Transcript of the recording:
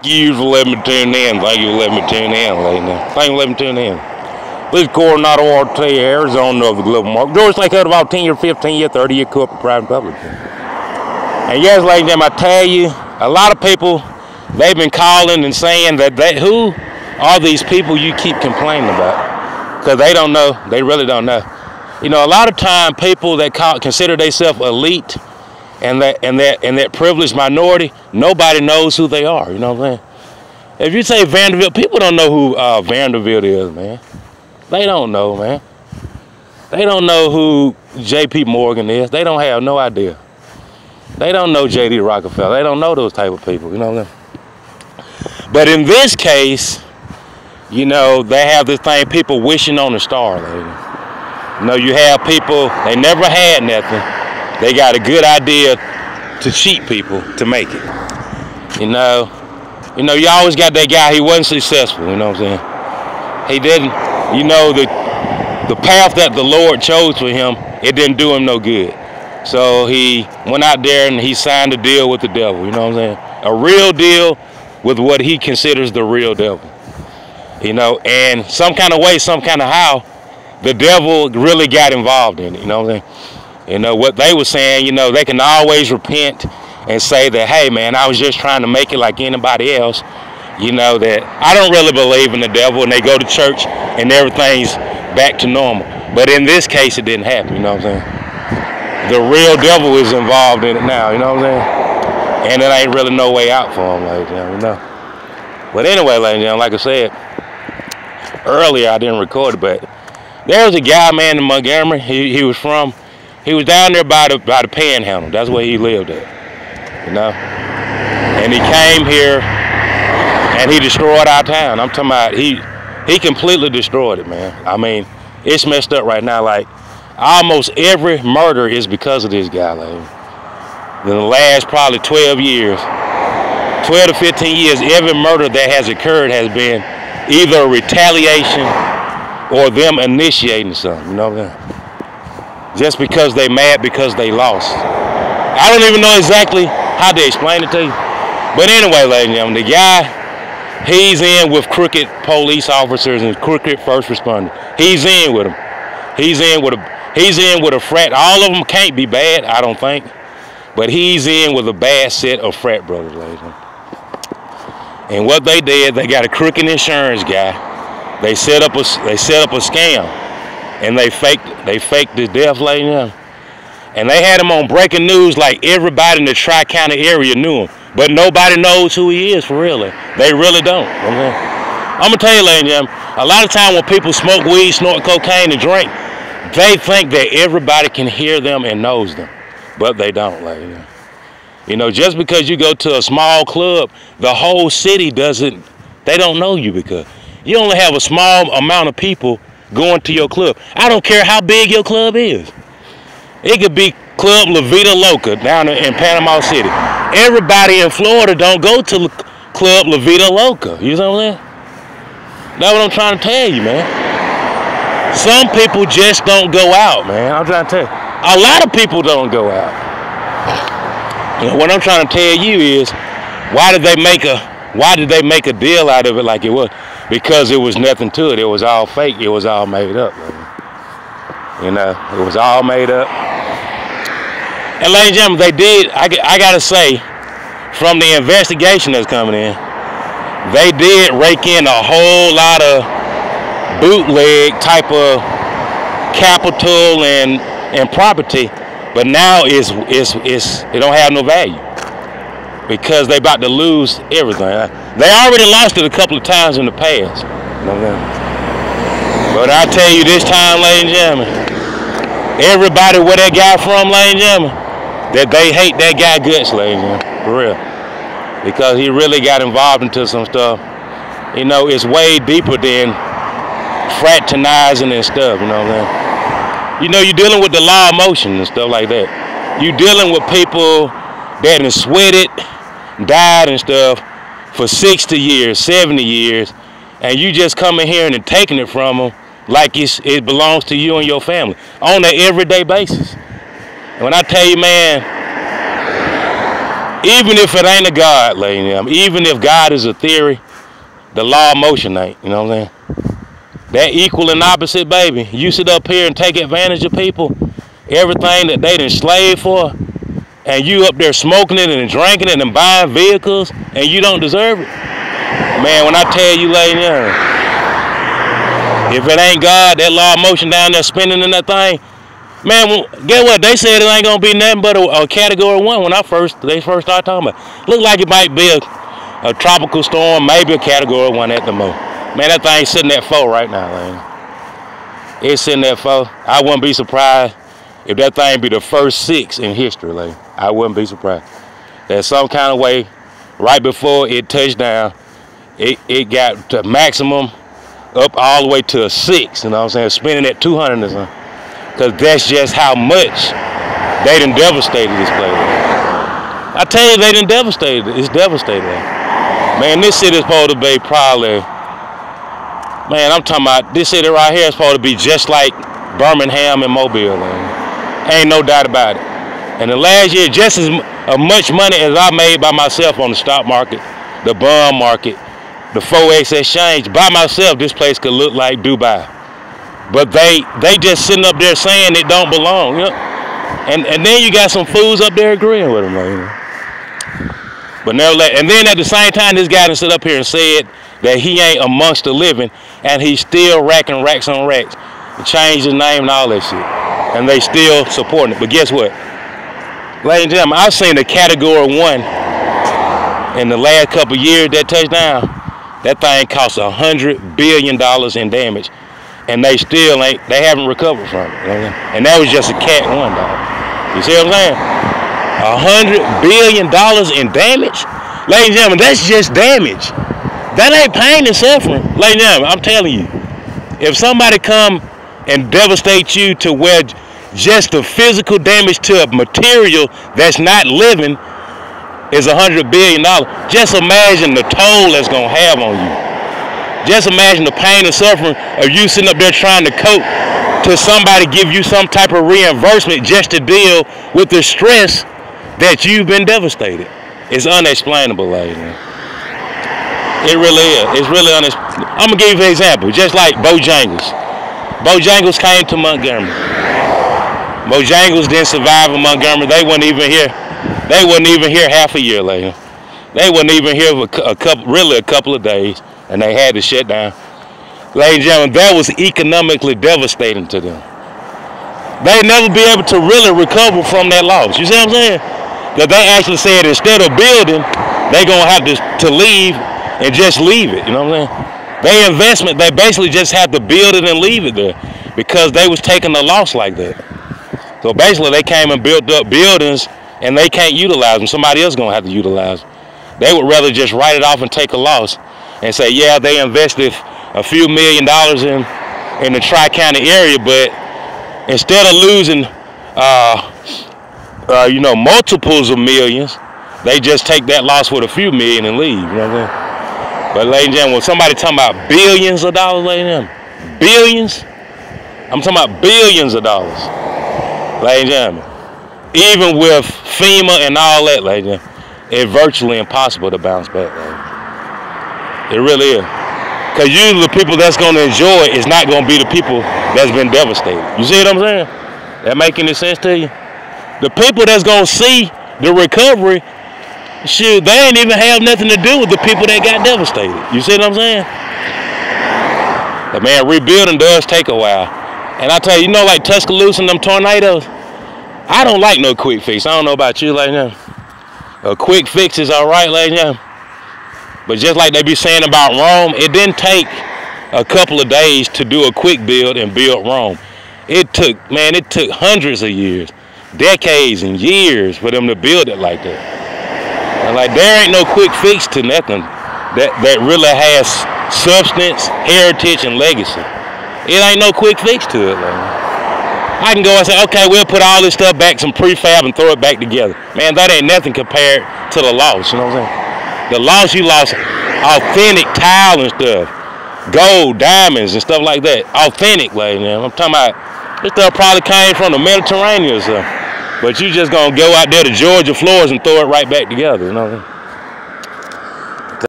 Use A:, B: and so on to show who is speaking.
A: You for letting me tune in. Thank you for letting me tune in, lady. Thank you for letting me tune in. This is Coronado Ortega, Arizona of the global market. George Lake had about 10-year, 15-year, 30-year corporate private public. And yes, ladies and gentlemen, I tell you, a lot of people, they've been calling and saying that who are these people you keep complaining about? Because they don't know. They really don't know. You know, a lot of time people that consider themselves elite and that privileged minority, nobody knows who they are. You know what I'm saying? If you say Vanderbilt, people don't know who Vanderbilt is, man. They don't know, man. They don't know who J.P. Morgan is. They don't have no idea. They don't know J.D. Rockefeller. They don't know those type of people, you know what I'm saying? But in this case, you know, they have this thing, people wishing on a star, lady. You know, you have people, they never had nothing. They got a good idea to cheat people to make it. You know, you always got that guy, he wasn't successful, you know what I'm saying? He didn't, you know, the path that the Lord chose for him, it didn't do him no good. So he went out there and he signed a deal with the devil, you know what I'm saying? A real deal with what he considers the real devil. You know, and some kind of way, some kind of how, the devil really got involved in it, you know what I'm saying? You know, what they were saying, you know, they can always repent and say that, hey, man, I was just trying to make it like anybody else. You know, that I don't really believe in the devil, and they go to church and everything's back to normal. But in this case, it didn't happen, you know what I'm saying? The real devil is involved in it now, you know what I'm saying? And it ain't really no way out for him, ladies and gentlemen, you know. But anyway, ladies and gentlemen, like I said, earlier I didn't record it, but there was a guy, man, in Montgomery. He was down there by the Panhandle. That's where he lived at, you know. And he came here and he destroyed our town. I'm talking about he completely destroyed it, man. I mean, it's messed up right now. Like almost every murder is because of this guy, like in the last probably 12 years, 12 to 15 years, every murder that has occurred has been either a retaliation or them initiating something, you know what I'm saying? Just because they mad because they lost. I don't even know exactly how to explain it to you. But anyway, ladies and gentlemen, the guy, he's in with crooked police officers and crooked first responders. He's in with them. He's in with a frat. All of them can't be bad, I don't think. But he's in with a bad set of frat brothers, ladies and gentlemen. And what they did, they got a crooked insurance guy. They set up a scam, and they faked his death, ladies and gentlemen. And they had him on breaking news like everybody in the Tri-County area knew him. But nobody knows who he is for real. They really don't. Okay? I'm going to tell you, ladies and gentlemen, a lot of time when people smoke weed, snort cocaine, and drink, they think that everybody can hear them and knows them. But they don't, ladies and gentlemen. You know, just because you go to a small club, the whole city they don't know you because you only have a small amount of people going to your club. I don't care how big your club is. It could be Club La Vida Loca down in Panama City. Everybody in Florida don't go to Club La Vida Loca. You know what I'm saying? That's what I'm trying to tell you, man. Some people just don't go out, man. I'm trying to tell you. A lot of people don't go out. You know, what I'm trying to tell you is, why did they make a deal out of it like it was? Because it was nothing to it. It was all fake. It was all made up, man. You know, it was all made up. And ladies and gentlemen, they did, I gotta say, from the investigation that's coming in, they did rake in a whole lot of bootleg type of capital and property, but now it don't have no value because they about to lose everything. They already lost it a couple of times in the past. You know what I mean? But I tell you this time, ladies and gentlemen, everybody where that guy from, ladies and gentlemen, that they hate that guy guts, ladies and gentlemen, for real. Because he really got involved into some stuff. You know, it's way deeper than fraternizing and stuff, you know what I'm saying? You know, you're dealing with the law of motion and stuff like that. You're dealing with people that have sweated, died and stuff for 60 years, 70 years, and you just coming here and taking it from them like it belongs to you and your family on an everyday basis. And when I tell you, man, Even if it ain't a God, ladies and gentlemen, even if God is a theory, the law of motion ain't, you know what I'm saying? That equal and opposite, baby. You sit up here and take advantage of people, everything that they done slaved for, and you up there smoking it and drinking it and buying vehicles, and you don't deserve it. Man, when I tell you, ladies and gentlemen, if it ain't God, that law of motion down there spinning in that thing, man, get what? They said it ain't gonna be nothing but a category 1 when they first started talking about it. Look like it might be a tropical storm, maybe a category 1 at the most. Man, that thing's sitting at 4 right now, man. It's sitting at 4. I wouldn't be surprised if that thing be the first 6 in history, like. I wouldn't be surprised. There's some kind of way, right before it touched down, it got to maximum up all the way to a 6, you know what I'm saying? Spinning at 200 or something. Because that's just how much they done devastated this place. I tell you, they done devastated it. It's devastating. Man, this city is supposed to be probably, man, I'm talking about this city right here is supposed to be just like Birmingham and Mobile, man. Ain't no doubt about it. And the last year, just as much money as I made by myself on the stock market, the bond market, the Forex exchange, by myself, this place could look like Dubai. But they just sitting up there saying it don't belong. You know? And then you got some fools up there agreeing with them. You know? But nevertheless, and then at the same time, this guy done sit up here and said that he ain't amongst the living, and he's still racking racks on racks. He changed his name and all that shit. And they still supporting it. But guess what? Ladies and gentlemen, I've seen a category 1 in the last couple of years that touchdown. That thing cost $100 billion in damage, and they haven't recovered from it. You know? And that was just a Cat 1, dog. You see what I'm saying? $100 billion in damage? Ladies and gentlemen, that's just damage. That ain't pain and suffering. Ladies and gentlemen, I'm telling you, if somebody come and devastate you to where just the physical damage to a material that's not living is $100 billion. Just imagine the toll that's gonna have on you. Just imagine the pain and suffering of you sitting up there trying to cope to somebody give you some type of reimbursement just to deal with the stress that you've been devastated. It's unexplainable, ladies. It really is. It's really unexplainable. I'm gonna give you an example. Just like Bojangles. Bojangles came to Montgomery. Bojangles didn't survive in Montgomery. They wasn't even here. They wasn't even here half a year later. They wasn't even here for a couple of days, and they had to shut down. Ladies and gentlemen, that was economically devastating to them. They'd never be able to really recover from that loss. You see what I'm saying? That they actually said instead of building, they're gonna have to leave and just leave it. You know what I'm saying? Their investment, they basically just had to build it and leave it there because they was taking a loss like that. So basically, they came and built up buildings, and they can't utilize them. Somebody else gonna have to utilize them. They would rather just write it off and take a loss, and say, yeah, they invested a few $1 million in the Tri-County area, but instead of losing, multiples of millions, they just take that loss with a few million and leave. You know what I'm saying? But ladies and gentlemen, when somebody talking about billions of dollars, ladies and gentlemen, billions, I'm talking about billions of dollars. Ladies and gentlemen, even with FEMA and all that, ladies and gentlemen, it's virtually impossible to bounce back, ladies. It really is. Because usually the people that's going to enjoy it is not going to be the people that's been devastated. You see what I'm saying? That make any sense to you? The people that's going to see the recovery, shoot, they ain't even have nothing to do with the people that got devastated. You see what I'm saying? But man, rebuilding does take a while. And I tell you, like Tuscaloosa and them tornadoes, I don't like no quick fix. I don't know about you, ladies and gentlemen. A quick fix is all right, ladies and gentlemen. But just like they be saying about Rome, it didn't take a couple of days to do a quick build and build Rome. It took hundreds of years, decades and years for them to build it like that. And like there ain't no quick fix to nothing that really has substance, heritage, and legacy. It ain't no quick fix to it. I can go and say, okay, we'll put all this stuff back, some prefab, and throw it back together. Man, that ain't nothing compared to the loss, you know what I'm saying? The loss, you lost authentic tile and stuff, gold, diamonds, and stuff like that. Authentic, ladies and gentlemen. I'm talking about this stuff probably came from the Mediterranean or something. But you just gonna go out there to Georgia floors and throw it right back together, you know what I mean?